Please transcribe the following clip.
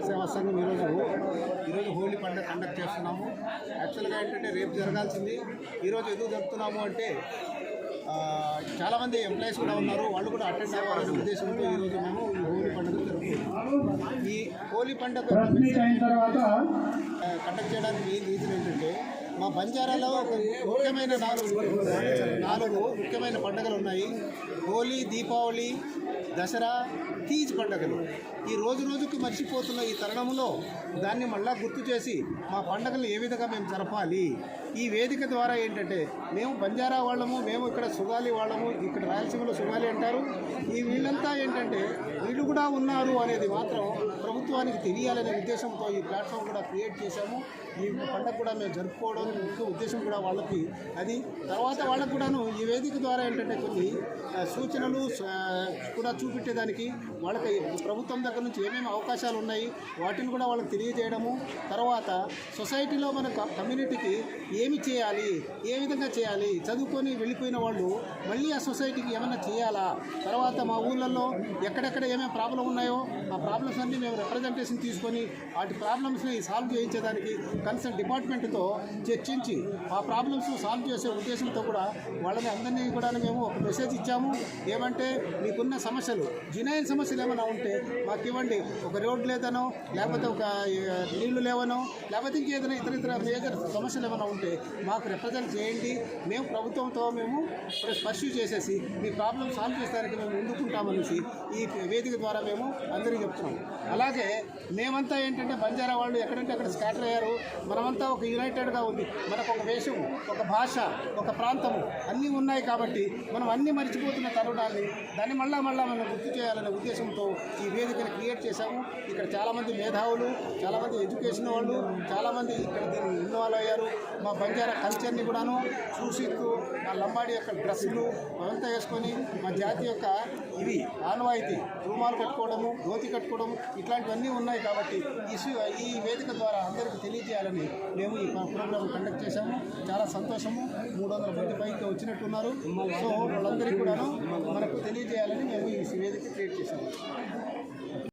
సేవా సంఘం ఈరోజు హోలీ పండుగ కండక్ట్ చేస్తున్నాము. యాక్చువల్గా ఏంటంటే రేపు జరగాల్సింది ఈరోజు ఎందుకు జరుపుతున్నాము అంటే చాలామంది ఎంప్లాయీస్ కూడా ఉన్నారు, వాళ్ళు కూడా అటెండ్ అవ్వాలనే ఉద్దేశంతో ఈరోజు మేము ఈ హోలీ పండుగ జరుపుకుంటున్నాము. ఈ హోలీ పండుగ కండక్ట్ చేయడానికి మెయిన్ రీజన్ ఏంటంటే మా బంజారాలో ఒక ముఖ్యమైన నాలుగు ముఖ్యమైన పండుగలు ఉన్నాయి. హోలీ, దీపావళి, దసరా, తీజ్ పండుగలు. ఈ రోజుకి మర్చిపోతున్న ఈ తరుణంలో దాన్ని మళ్ళా గుర్తు చేసి మా పండుగలు ఏ విధంగా మేము జరపాలి, ఈ వేదిక ద్వారా ఏంటంటే మేము బంజారా వాళ్ళము, మేము ఇక్కడ సుగాలి వాళ్ళము, ఇక్కడ రాయలసీమలో సుగాలి అంటారు. ఈ వీళ్ళంతా ఏంటంటే వీళ్ళు కూడా ఉన్నారు అనేది మాత్రం ప్రభుత్వానికి తెలియాలనే ఉద్దేశంతో ఈ ప్లాట్ఫామ్ కూడా క్రియేట్ చేశాము. ఈ పండుగ కూడా మేము జరుపుకోవడం ముఖ్య ఉద్దేశం కూడా వాళ్ళకి అది. తర్వాత వాళ్ళకు కూడాను ఈ వేదిక ద్వారా ఏంటంటే కొన్ని సూచనలు కూడా చూపెట్టేదానికి వాళ్ళకి ప్రభుత్వం దగ్గర నుంచి ఏమేమి అవకాశాలు ఉన్నాయి వాటిని కూడా వాళ్ళకి తెలియజేయడము. తర్వాత సొసైటీలో మన కమ్యూనిటీకి ఏమి చేయాలి, ఏ విధంగా చేయాలి, చదువుకొని వెళ్ళిపోయిన వాళ్ళు మళ్ళీ ఆ సొసైటీకి ఏమైనా చేయాలా, తర్వాత మా ఊళ్ళల్లో ఎక్కడెక్కడ ఏమేమి ప్రాబ్లం ఉన్నాయో ఆ ప్రాబ్లమ్స్ అన్నీ మేము రిప్రజెంటేషన్ తీసుకొని వాటి ప్రాబ్లమ్స్ని సాల్వ్ చేయించేదానికి కన్సర్న్ డిపార్ట్మెంట్తో చర్చించి ఆ ప్రాబ్లమ్స్ సాల్వ్ చేసే ఉద్దేశంతో కూడా వాళ్ళని అందరినీ కూడా మేము ఒక మెసేజ్ ఇచ్చాము. ఏమంటే మీకున్న సమస్యలు, జునైన్ సమస్యలు ఏమైనా ఉంటే మాకు ఇవ్వండి. ఒక రోడ్ లేదనో, లేకపోతే ఒక నీళ్లు లేవనో, లేకపోతే ఇంకేదైనా ఇతర మేజర్ సమస్యలు ఏమైనా ఉంటే మాకు రిప్రజెంట్ చేయండి. మేము ప్రభుత్వంతో మేము పర్స్యూ చేసేసి మీ ప్రాబ్లం సాల్వ్ చేసేదానికి మేము ముందుకుంటామనేసి ఈ వేదిక ద్వారా మేము అందరికీ చెప్తున్నాం. అలాగే మేమంతా ఏంటంటే బంజారా వాళ్ళు ఎక్కడంటే అక్కడ స్కాటర్ అయ్యారు, మనమంతా ఒక యునైటెడ్గా ఉంది. మనకు ఒక వేషం, ఒక భాష, ఒక ప్రాంతము అన్నీ ఉన్నాయి కాబట్టి మనం అన్నీ మర్చిపోతున్న తరుణాన్ని దాన్ని మళ్ళా మనం గుర్తు చేయాలనే ఉద్దేశంతో ఈ వేదికను క్రియేట్ చేశాము. ఇక్కడ చాలామంది మేధావులు, చాలామంది ఎడ్యుకేషన్ వాళ్ళు, చాలామంది ఇక్కడ దీన్ని ఇన్వాల్వ్ అయ్యారు. మా బంజారా కల్చర్ని కూడాను చూసిస్తూ మా లంబాడి యొక్క డ్రెస్సులు అవంతా వేసుకొని మా జాతి యొక్క ఇవి ఆనవాయితీ రూమాలు కట్టుకోవడము, ధోతి కట్టుకోవడం ఇట్లాంటివన్నీ ఉన్నాయి కాబట్టి ఈ వేదిక ద్వారా అందరికీ తెలియజేయాలని మేము ఈ ప్రోగ్రాం కండక్ట్ చేశాము. చాలా సంతోషము. 300 మంది పైకి వచ్చినట్టున్నారు. సో వాళ్ళందరికీ కూడాను మనకు తెలియజేయాలని మేము ఈ వేదిక క్రియేట్ చేశాము.